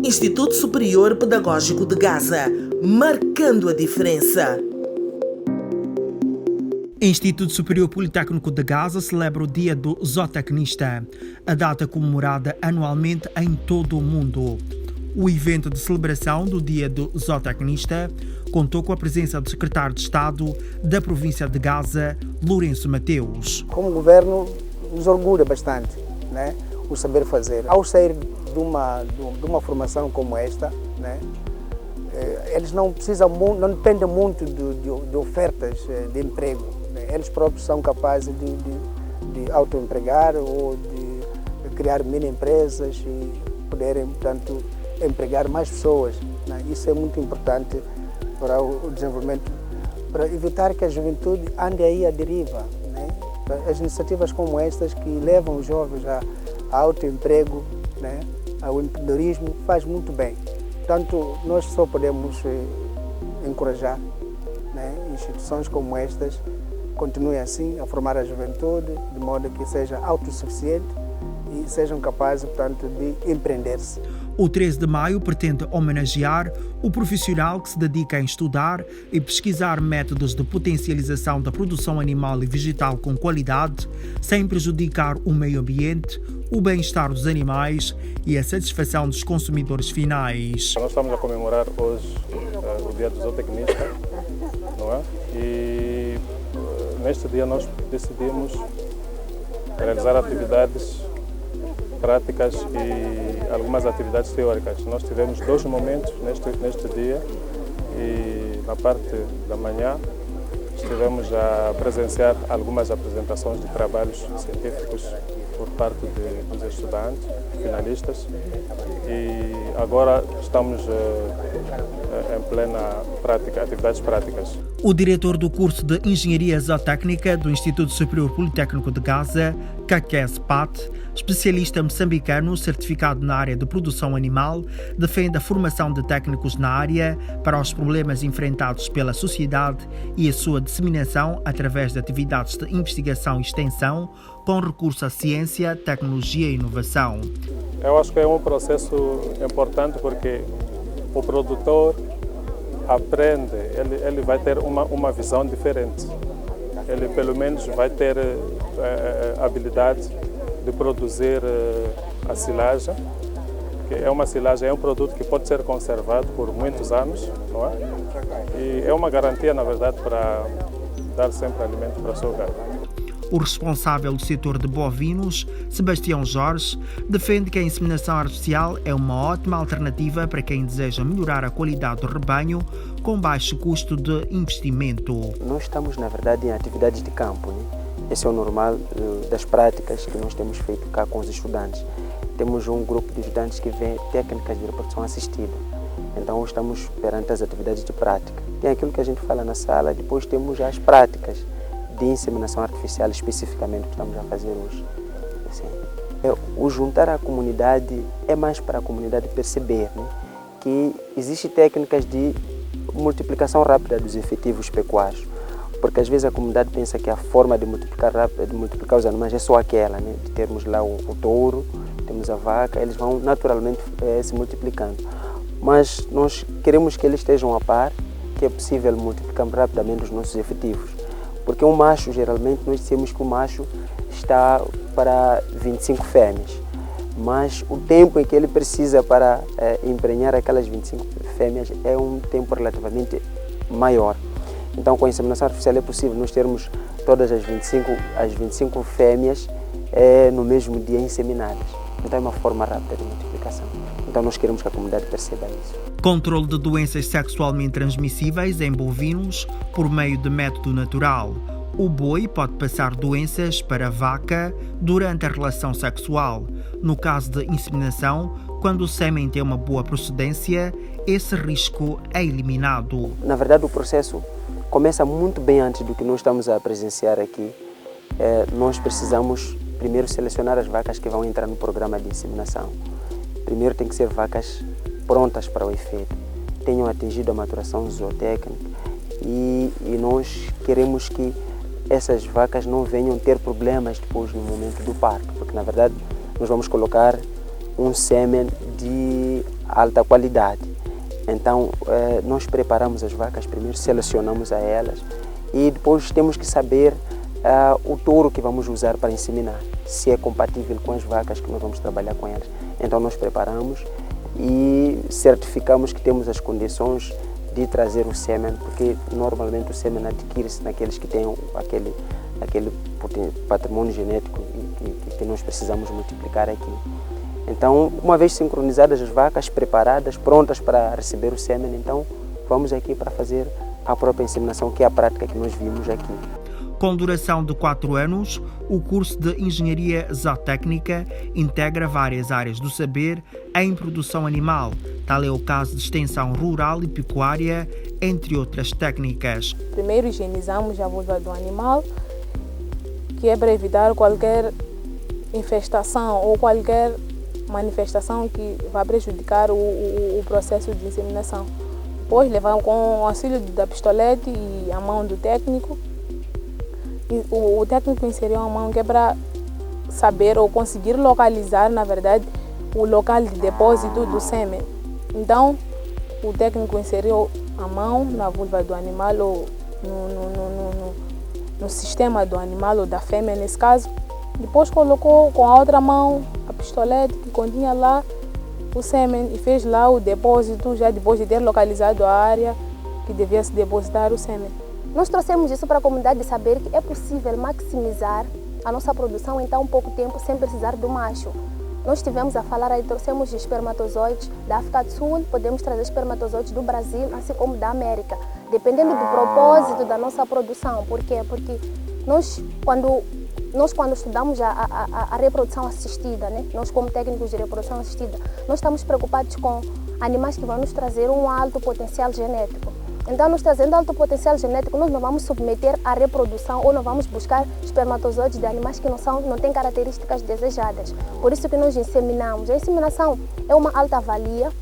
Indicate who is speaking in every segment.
Speaker 1: Instituto Superior Pedagógico de Gaza, marcando a diferença.
Speaker 2: Instituto Superior Politécnico de Gaza celebra o Dia do Zootecnista, a data comemorada anualmente em todo o mundo. O evento de celebração do Dia do Zootecnista contou com a presença do secretário de Estado da província de Gaza, Lourenço Mateus.
Speaker 3: Como governo, nos orgulha bastante, né, o saber fazer. Ao sair de uma formação como esta, né, eles não dependem muito de ofertas de emprego. Né? Eles próprios são capazes de autoempregar ou de criar mini empresas e poderem, portanto, empregar mais pessoas. Né? Isso é muito importante para o desenvolvimento, para evitar que a juventude ande aí à deriva. Né? As iniciativas como estas que levam os jovens a autoemprego, né, ao empreendedorismo, faz muito bem. Portanto, nós só podemos encorajar, né, instituições como estas continuem assim a formar a juventude de modo que seja autossuficiente e sejam capazes, portanto, de empreender-se.
Speaker 2: O 13 de maio pretende homenagear o profissional que se dedica a estudar e pesquisar métodos de potencialização da produção animal e vegetal com qualidade, sem prejudicar o meio ambiente, o bem-estar dos animais e a satisfação dos consumidores finais.
Speaker 4: Nós estamos a comemorar hoje o Dia do Zootecnista, não é? E neste dia nós decidimos realizar atividades práticas e algumas atividades teóricas. Nós tivemos 2 momentos neste dia e na parte da manhã estivemos a presenciar algumas apresentações de trabalhos científicos por parte dos estudantes, finalistas, e agora estamos em plena prática, atividades práticas.
Speaker 2: O diretor do curso de Engenharia Zootécnica do Instituto Superior Politécnico de Gaza, Kakes Pat, especialista moçambicano certificado na área de produção animal, defende a formação de técnicos na área para os problemas enfrentados pela sociedade e a sua disseminação através de atividades de investigação e extensão com recurso à ciência, tecnologia e inovação.
Speaker 4: Eu acho que é um processo importante porque o produtor aprende, ele vai ter uma visão diferente. Ele pelo menos vai ter a habilidade de produzir a silagem, que é uma silagem, é um produto que pode ser conservado por muitos anos, não é? E é uma garantia, na verdade, para dar sempre alimento para o seu gado.
Speaker 2: O responsável do setor de bovinos, Sebastião Jorge, defende que a inseminação artificial é uma ótima alternativa para quem deseja melhorar a qualidade do rebanho com baixo custo de investimento.
Speaker 5: Nós estamos, na verdade, em atividades de campo, né? Esse é o normal das práticas que nós temos feito cá com os estudantes. Temos um grupo de estudantes que vê técnicas de reprodução assistida. Então, estamos perante as atividades de prática. Tem aquilo que a gente fala na sala, depois temos as práticas de inseminação artificial especificamente que estamos a fazer hoje. Assim, o juntar a comunidade é mais para a comunidade perceber, né, que existem técnicas de multiplicação rápida dos efetivos pecuários, porque às vezes a comunidade pensa que a forma de multiplicar rápido, de multiplicar os animais é só aquela, né, de termos lá o touro, temos a vaca, eles vão naturalmente se multiplicando. Mas nós queremos que eles estejam a par, que é possível multiplicar rapidamente os nossos efetivos. Porque um macho, geralmente, nós dizemos que o macho está para 25 fêmeas, mas o tempo em que ele precisa para emprenhar aquelas 25 fêmeas é um tempo relativamente maior. Então, com a inseminação artificial é possível nós termos todas as 25 fêmeas no mesmo dia inseminadas. Então, é uma forma rápida de multiplicação. Então, nós queremos que a comunidade perceba isso.
Speaker 2: Controle de doenças sexualmente transmissíveis em bovinos por meio de método natural. O boi pode passar doenças para a vaca durante a relação sexual. No caso de inseminação, quando o sêmen tem uma boa procedência, esse risco é eliminado.
Speaker 5: Na verdade, o processo começa muito bem antes do que nós estamos a presenciar aqui. Nós precisamos primeiro selecionar as vacas que vão entrar no programa de inseminação. Primeiro tem que ser vacas prontas para o efeito, tenham atingido a maturação zootécnica e nós queremos que essas vacas não venham ter problemas depois no momento do parto, porque na verdade nós vamos colocar um sêmen de alta qualidade. Então, nós preparamos as vacas primeiro, selecionamos a elas e depois temos que saber o touro que vamos usar para inseminar, se é compatível com as vacas que nós vamos trabalhar com elas. Então, nós preparamos e certificamos que temos as condições de trazer o sêmen, porque normalmente o sêmen adquire-se naqueles que têm aquele patrimônio genético que nós precisamos multiplicar aqui. Então, uma vez sincronizadas as vacas, preparadas, prontas para receber o sêmen, então vamos aqui para fazer a própria inseminação, que é a prática que nós vimos aqui.
Speaker 2: Com duração de 4 anos, o curso de Engenharia Zootécnica integra várias áreas do saber em produção animal. Tal é o caso de extensão rural e pecuária, entre outras técnicas.
Speaker 6: Primeiro higienizamos a vulva do animal, que é para evitar qualquer infestação ou qualquer manifestação que vai prejudicar o processo de inseminação. Depois levamos com o auxílio da pistolete e a mão do técnico. O técnico inseriu a mão que é para saber ou conseguir localizar, na verdade, o local de depósito do sêmen. Então, o técnico inseriu a mão na vulva do animal ou no sistema do animal ou da fêmea, nesse caso. Depois colocou com a outra mão a pistolete que continha lá o sêmen e fez lá o depósito, já depois de ter localizado a área que devia se depositar o sêmen.
Speaker 7: Nós trouxemos isso para a comunidade saber que é possível maximizar a nossa produção em tão pouco tempo sem precisar do macho. Nós estivemos a falar aí, trouxemos espermatozoides da África do Sul, podemos trazer espermatozoides do Brasil, assim como da América, dependendo do propósito da nossa produção. Por quê? Porque quando estudamos a reprodução assistida, né? Nós como técnicos de reprodução assistida, nós estamos preocupados com animais que vão nos trazer um alto potencial genético. Então, nos trazendo alto potencial genético, nós não vamos submeter à reprodução ou não vamos buscar espermatozoides de animais que não têm características desejadas. Por isso que nós inseminamos. A inseminação é uma alta-valia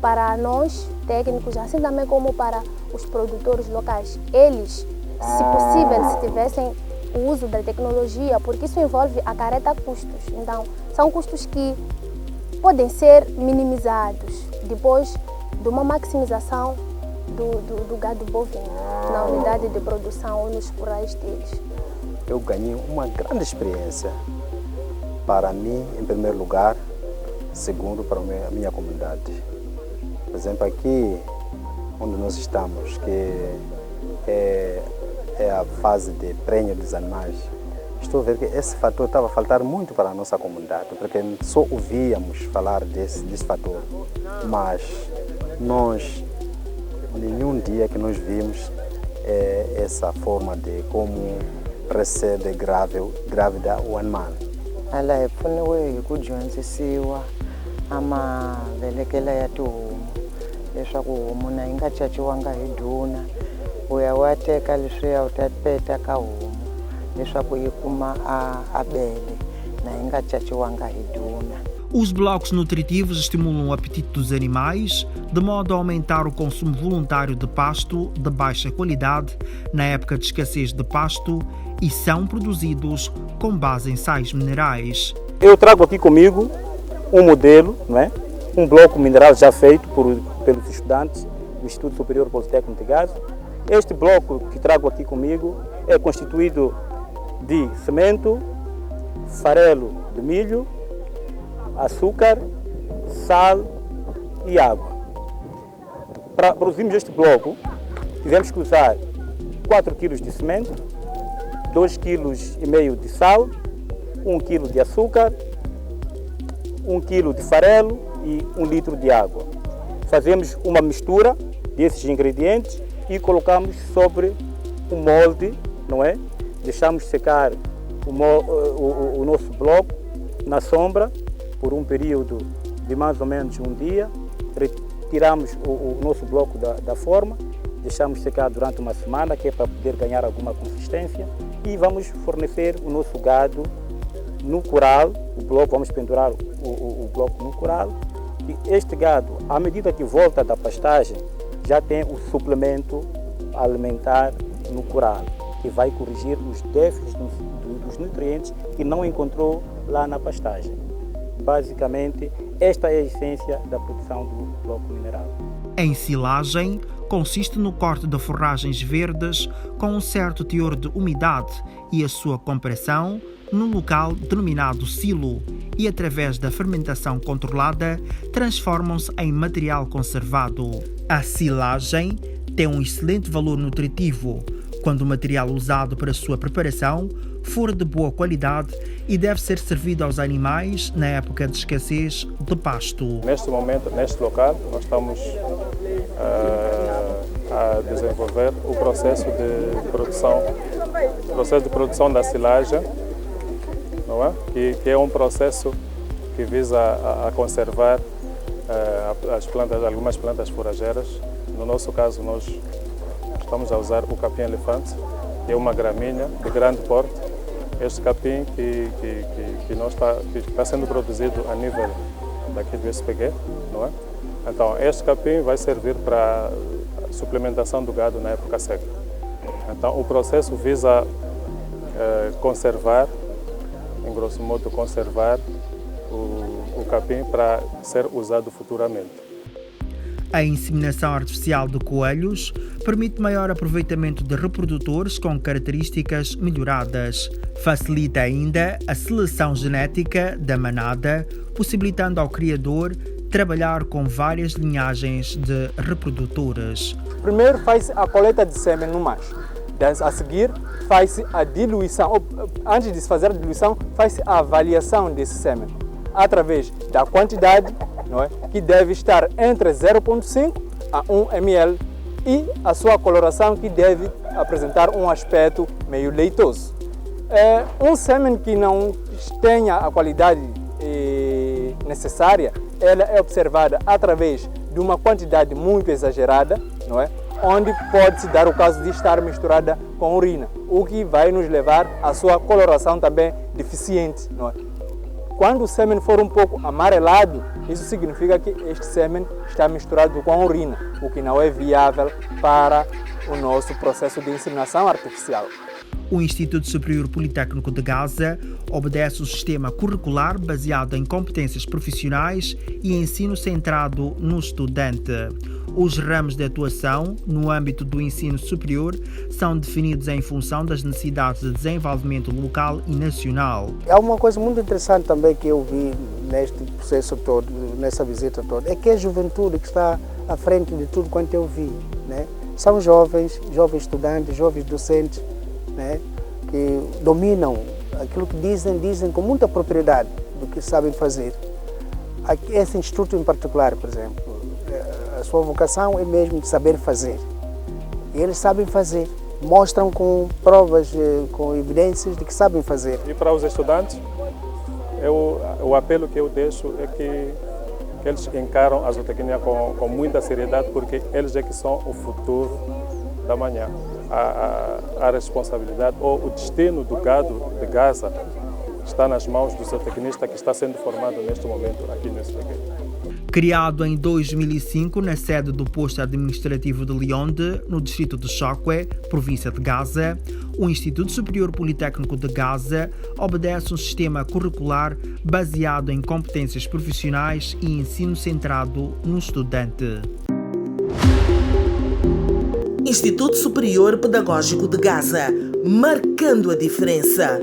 Speaker 7: para nós, técnicos, assim também como para os produtores locais. Eles, se possível, se tivessem o uso da tecnologia, porque isso envolve acarreta custos. Então, são custos que podem ser minimizados depois de uma maximização do gado bovino na unidade de produção ou nos currais deles.
Speaker 3: Eu ganhei uma grande experiência para mim, em primeiro lugar, segundo para a minha comunidade. Por exemplo, aqui onde nós estamos, que é a fase de prenha dos animais, estou a ver que esse fator estava a faltar muito para a nossa comunidade, porque só ouvíamos falar desse fator, mas nenhum dia que nós vimos essa forma de como recebe grávida o animal.
Speaker 8: Ala hi pfuniwe hi ku dyondzisiwa mavelekelo ya tihomu leswaku homu na yi nga caciwanga hi duna, u ya wa teka leswiya u ta peta ka homu leswaku yi kuma a bele na yi nga caciwanga hi duna.
Speaker 2: Os blocos nutritivos estimulam o apetite dos animais, de modo a aumentar o consumo voluntário de pasto de baixa qualidade na época de escassez de pasto e são produzidos com base em sais minerais.
Speaker 9: Eu trago aqui comigo um modelo, não é? Um bloco mineral já feito pelos estudantes do Instituto Superior Politécnico de Gaza. Este bloco que trago aqui comigo é constituído de cimento, farelo de milho, açúcar, sal e água. Para produzirmos este bloco, tivemos que usar 4 kg de cimento, 2,5 kg de sal, 1 kg de açúcar, 1 kg de farelo e 1 litro de água. Fazemos uma mistura desses ingredientes e colocamos sobre o molde, não é? Deixamos secar o nosso bloco na sombra por um período de mais ou menos um dia, retiramos o nosso bloco da forma, deixamos secar durante uma semana, que é para poder ganhar alguma consistência, e vamos fornecer o nosso gado no curral, o bloco, vamos pendurar o bloco no curral, e este gado, à medida que volta da pastagem, já tem o suplemento alimentar no curral, que vai corrigir os déficits dos nutrientes que não encontrou lá na pastagem. basicamente, esta é a essência da produção do bloco mineral.
Speaker 2: A ensilagem consiste no corte de forragens verdes com um certo teor de umidade e a sua compressão num local denominado silo e, através da fermentação controlada, transformam-se em material conservado. A silagem tem um excelente valor nutritivo quando o material usado para a sua preparação for de boa qualidade e deve ser servido aos animais na época de escassez de pasto.
Speaker 4: Neste momento, neste local, nós estamos a desenvolver o processo de produção da silagem, não é? Que é um processo que visa a conservar algumas plantas forrageiras. No nosso caso, nós estamos a usar o capim-elefante, que é uma gramínea de grande porte. Este capim que está sendo produzido a nível daqui do SPG, não é? Então, este capim vai servir para a suplementação do gado na época seca. Então, o processo visa conservar, em grosso modo, conservar o capim para ser usado futuramente.
Speaker 2: A inseminação artificial de coelhos permite maior aproveitamento de reprodutores com características melhoradas. Facilita ainda a seleção genética da manada, possibilitando ao criador trabalhar com várias linhagens de reprodutores.
Speaker 3: Primeiro faz a coleta de sêmen no macho. A seguir faz a diluição, antes de se fazer a diluição, faz a avaliação desse sêmen, através da quantidade, não é, que deve estar entre 0,5 a 1 ml e a sua coloração, que deve apresentar um aspecto meio leitoso. Um sêmen que não tenha a qualidade necessária, ela é observada através de uma quantidade muito exagerada, não é? Onde pode-se dar o caso de estar misturada com urina, o que vai nos levar à sua coloração também deficiente, não é? Quando o sêmen for um pouco amarelado, isso significa que este sêmen está misturado com urina, o que não é viável para o nosso processo de inseminação artificial.
Speaker 2: O Instituto Superior Politécnico de Gaza obedece o sistema curricular baseado em competências profissionais e ensino centrado no estudante. Os ramos de atuação no âmbito do ensino superior são definidos em função das necessidades de desenvolvimento local e nacional.
Speaker 3: Há uma coisa muito interessante também que eu vi neste processo todo, nessa visita toda, é que a juventude que está à frente de tudo quanto eu vi, né? São jovens estudantes, jovens docentes, né, que dominam aquilo que dizem com muita propriedade do que sabem fazer. Esse instituto em particular, por exemplo, a sua vocação é mesmo de saber fazer. E eles sabem fazer, mostram com provas, com evidências de que sabem fazer.
Speaker 4: E para os estudantes, o apelo que eu deixo é que eles encaram a zootecnia com muita seriedade, porque eles é que são o futuro da manhã. A responsabilidade ou o destino do gado de Gaza está nas mãos do zootecnista que está sendo formado neste momento aqui no SPG.
Speaker 2: Criado em 2005 na sede do posto administrativo de Lionde, no distrito de Chokwe, província de Gaza, o Instituto Superior Politécnico de Gaza obedece um sistema curricular baseado em competências profissionais e ensino centrado no estudante.
Speaker 1: Instituto Superior Pedagógico de Gaza, marcando a diferença.